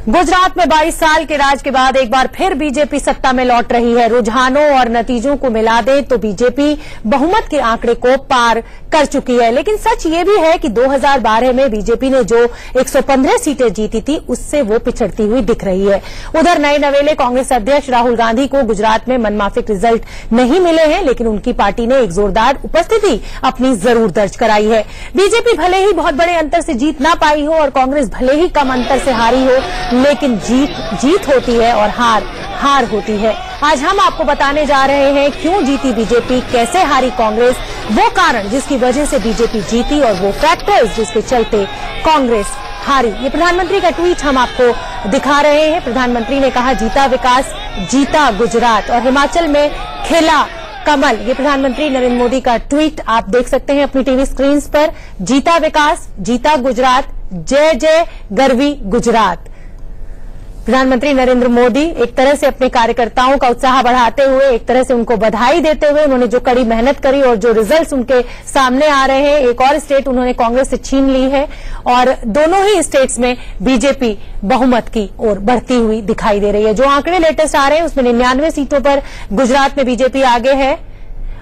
गुजरात में 22 साल के राज के बाद एक बार फिर बीजेपी सत्ता में लौट रही है। रुझानों और नतीजों को मिला दे तो बीजेपी बहुमत के आंकड़े को पार कर चुकी है। लेकिन सच ये भी है कि 2012 में बीजेपी ने जो 115 सीटें जीती थी उससे वो पिछड़ती हुई दिख रही है। उधर नए नवेले कांग्रेस अध्यक्ष राहुल गांधी को गुजरात में मनमाफिक रिजल्ट नहीं मिले हैं, लेकिन उनकी पार्टी ने एक जोरदार उपस्थिति अपनी जरूर दर्ज कराई है। बीजेपी भले ही बहुत बड़े अंतर से जीत ना पाई हो और कांग्रेस भले ही कम अंतर से हारी हो, लेकिन जीत होती है और हार होती है। आज हम आपको बताने जा रहे हैं क्यों जीती बीजेपी, कैसे हारी कांग्रेस, वो कारण जिसकी वजह से बीजेपी जीती और वो फैक्टर्स जिसके चलते कांग्रेस हारी। ये प्रधानमंत्री का ट्वीट हम आपको दिखा रहे हैं। प्रधानमंत्री ने कहा, जीता विकास, जीता गुजरात और हिमाचल में खिला कमल। ये प्रधानमंत्री नरेंद्र मोदी का ट्वीट आप देख सकते हैं अपनी टीवी स्क्रीन पर। जीता विकास, जीता गुजरात, जय जय गरवी गुजरात। प्रधानमंत्री नरेंद्र मोदी एक तरह से अपने कार्यकर्ताओं का उत्साह बढ़ाते हुए, एक तरह से उनको बधाई देते हुए, उन्होंने जो कड़ी मेहनत करी और जो रिजल्ट्स उनके सामने आ रहे हैं, एक और स्टेट उन्होंने कांग्रेस से छीन ली है और दोनों ही स्टेट्स में बीजेपी बहुमत की ओर बढ़ती हुई दिखाई दे रही है। जो आंकड़े लेटेस्ट आ रहे हैं उसमें 99 सीटों पर गुजरात में बीजेपी आगे है।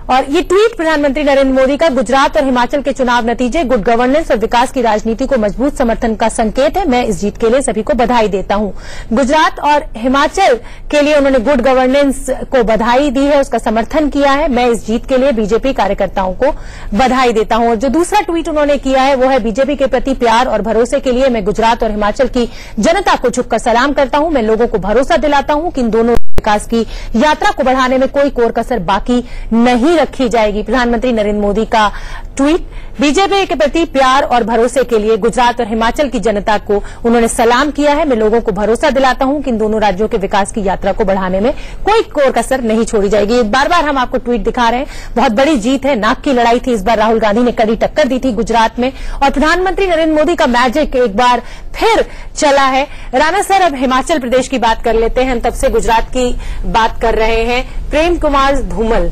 और ये ट्वीट प्रधानमंत्री नरेंद्र मोदी का गुजरात और हिमाचल के चुनाव नतीजे गुड गवर्नेंस और विकास की राजनीति को मजबूत समर्थन का संकेत है। मैं इस जीत के लिए सभी को बधाई देता हूं। गुजरात और हिमाचल के लिए उन्होंने गुड गवर्नेंस को बधाई दी है, उसका समर्थन किया है। मैं इस जीत के लिए बीजेपी कार्यकर्ताओं को बधाई देता हूं। और जो दूसरा ट्वीट उन्होंने किया है वो है, बीजेपी के प्रति प्यार और भरोसे के लिए मैं गुजरात और हिमाचल की जनता को झुककर सलाम करता हूं। मैं लोगों को भरोसा दिलाता हूं कि इन दोनों विकास की यात्रा को बढ़ाने में कोई कोर कसर बाकी नहीं रखी जाएगी। प्रधानमंत्री नरेंद्र मोदी का ट्वीट। बीजेपी के प्रति प्यार और भरोसे के लिए गुजरात और हिमाचल की जनता को उन्होंने सलाम किया है। मैं लोगों को भरोसा दिलाता हूं कि इन दोनों राज्यों के विकास की यात्रा को बढ़ाने में कोई कोर कसर नहीं छोड़ी जाएगी। बार बार हम आपको ट्वीट दिखा रहे हैं। बहुत बड़ी जीत है, नाक की लड़ाई थी। इस बार राहुल गांधी ने कड़ी टक्कर दी थी गुजरात में और प्रधानमंत्री नरेंद्र मोदी का मैजिक एक बार फिर चला है। राणा सर, अब हिमाचल प्रदेश की बात कर लेते हैं। हम तब से गुजरात की बात कर रहे हैं। प्रेम कुमार धूमल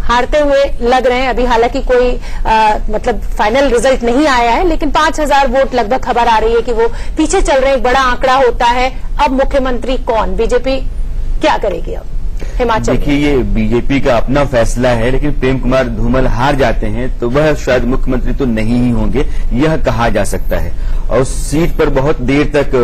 हारते हुए लग रहे हैं अभी, हालांकि कोई मतलब फाइनल रिजल्ट नहीं आया है, लेकिन 5000 वोट लगभग खबर आ रही है कि वो पीछे चल रहे हैं। एक बड़ा आंकड़ा होता है। अब मुख्यमंत्री कौन, बीजेपी क्या करेगी अब हिमाचल? देखिए, ये बीजेपी का अपना फैसला है, लेकिन प्रेम कुमार धूमल हार जाते हैं तो वह शायद मुख्यमंत्री तो नहीं ही होंगे, यह कहा जा सकता है। और उस सीट पर बहुत देर तक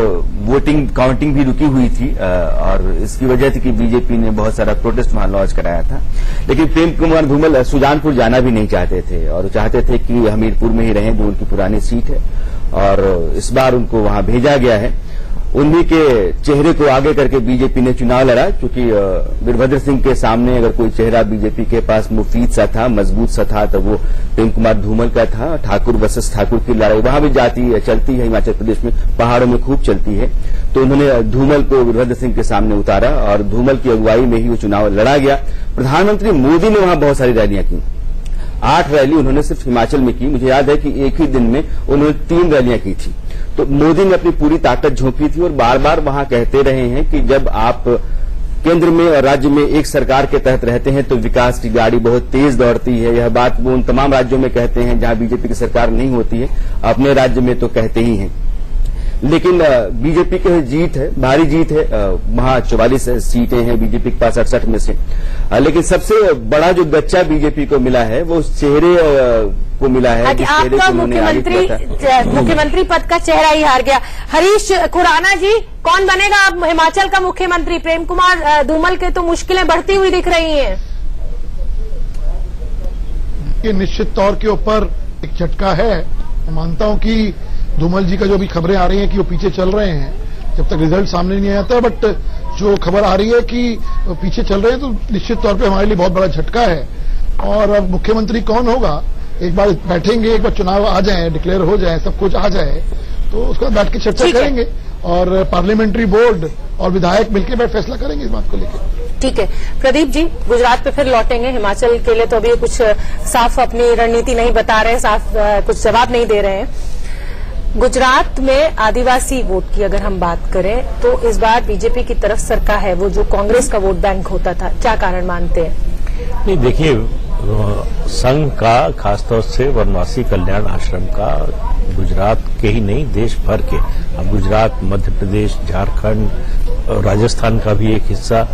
वोटिंग काउंटिंग भी रुकी हुई थी और इसकी वजह थी कि बीजेपी ने बहुत सारा प्रोटेस्ट वहां लॉन्च कराया था। लेकिन प्रेम कुमार धूमल सुजानपुर जाना भी नहीं चाहते थे और चाहते थे कि हमीरपुर में ही रहें, जो उनकी पुरानी सीट है, और इस बार उनको वहां भेजा गया है। उन्हीं के चेहरे को आगे करके बीजेपी ने चुनाव लड़ा, क्योंकि वीरभद्र सिंह के सामने अगर कोई चेहरा बीजेपी के पास मुफीद सा था, मजबूत सा था, तो वो प्रेम कुमार धूमल का था। ठाकुर वर्सेस ठाकुर की लड़ाई वहां भी चलती है, हिमाचल प्रदेश में पहाड़ों में खूब चलती है। तो उन्होंने धूमल को वीरभद्र सिंह के सामने उतारा और धूमल की अगुवाई में ही वो चुनाव लड़ा गया। प्रधानमंत्री मोदी ने वहां बहुत सारी रैलियां की। 8 रैली उन्होंने सिर्फ हिमाचल में की। मुझे याद है कि एक ही दिन में उन्होंने 3 रैलियां की थी। तो मोदी ने अपनी पूरी ताकत झोंकी थी और बार बार वहां कहते रहे हैं कि जब आप केंद्र में और राज्य में एक सरकार के तहत रहते हैं तो विकास की गाड़ी बहुत तेज दौड़ती है। यह बात वो उन तमाम राज्यों में कहते हैं जहां बीजेपी की सरकार नहीं होती है, अपने राज्य में तो कहते ही हैं। लेकिन बीजेपी की जीत है, भारी जीत है। वहां 44 सीटें हैं बीजेपी के पास 68 में से। लेकिन सबसे बड़ा जो गच्चा बीजेपी को मिला है वो उस चेहरे को मिला है। आपका मुख्यमंत्री पद का चेहरा ही हार गया। हरीश खुराना जी, कौन बनेगा अब हिमाचल का मुख्यमंत्री? प्रेम कुमार धूमल के तो मुश्किलें बढ़ती हुई दिख रही हैं। ये निश्चित तौर के ऊपर एक झटका है। मैं मानता हूं कि धूमल जी का जो भी खबरें आ रही हैं कि वो पीछे चल रहे हैं, जब तक रिजल्ट सामने नहीं आता, बट जो खबर आ रही है कि वो पीछे चल रहे हैं तो निश्चित तौर पे हमारे लिए बहुत बड़ा झटका है। और अब मुख्यमंत्री कौन होगा, एक बार बैठेंगे, एक बार चुनाव आ जाए, डिक्लेयर हो जाए, सब कुछ आ जाए, तो उसके बाद बैठ के चर्चा करेंगे और पार्लियामेंट्री बोर्ड और विधायक मिलकर फैसला करेंगे इस बात को लेकर। ठीक है प्रदीप जी, गुजरात पे फिर लौटेंगे। हिमाचल के लिए तो अभी कुछ साफ अपनी रणनीति नहीं बता रहे, साफ कुछ जवाब नहीं दे रहे हैं। गुजरात में आदिवासी वोट की अगर हम बात करें तो इस बार बीजेपी की तरफ सरका है, वो जो कांग्रेस का वोट बैंक होता था, क्या कारण मानते हैं? नहीं, देखिए, संघ का, खासतौर से वनवासी कल्याण आश्रम का, गुजरात के ही नहीं देश भर के, अब गुजरात, मध्य प्रदेश, झारखंड, राजस्थान का भी एक हिस्सा,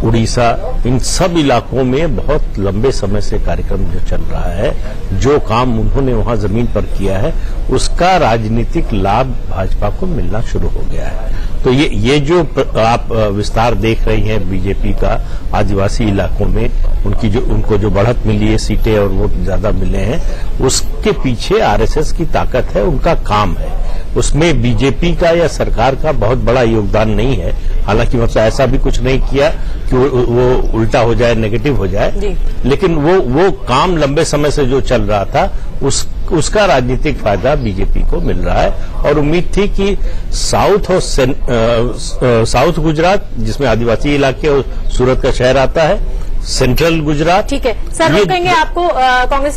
उड़ीसा, इन सब इलाकों में बहुत लंबे समय से कार्यक्रम जो चल रहा है, जो काम उन्होंने वहां जमीन पर किया है, उसका राजनीतिक लाभ भाजपा को मिलना शुरू हो गया है। तो ये जो आप विस्तार देख रही हैं बीजेपी का आदिवासी इलाकों में, उनको जो बढ़त मिली है, सीटें और वोट ज्यादा मिले हैं, उसके पीछे आरएसएस की ताकत है, उनका काम है। उसमें बीजेपी का या सरकार का बहुत बड़ा योगदान नहीं है। हालांकि मतलब ऐसा भी कुछ नहीं किया कि वो उल्टा हो जाए, नेगेटिव हो जाए, लेकिन वो काम लंबे समय से जो चल रहा था उसका राजनीतिक फायदा बीजेपी को मिल रहा है। और उम्मीद थी कि साउथ और साउथ गुजरात, जिसमें आदिवासी इलाके और सूरत का शहर आता है, सेंट्रल गुजरात, ठीक है सर, रोकेंगे आपको कांग्रेस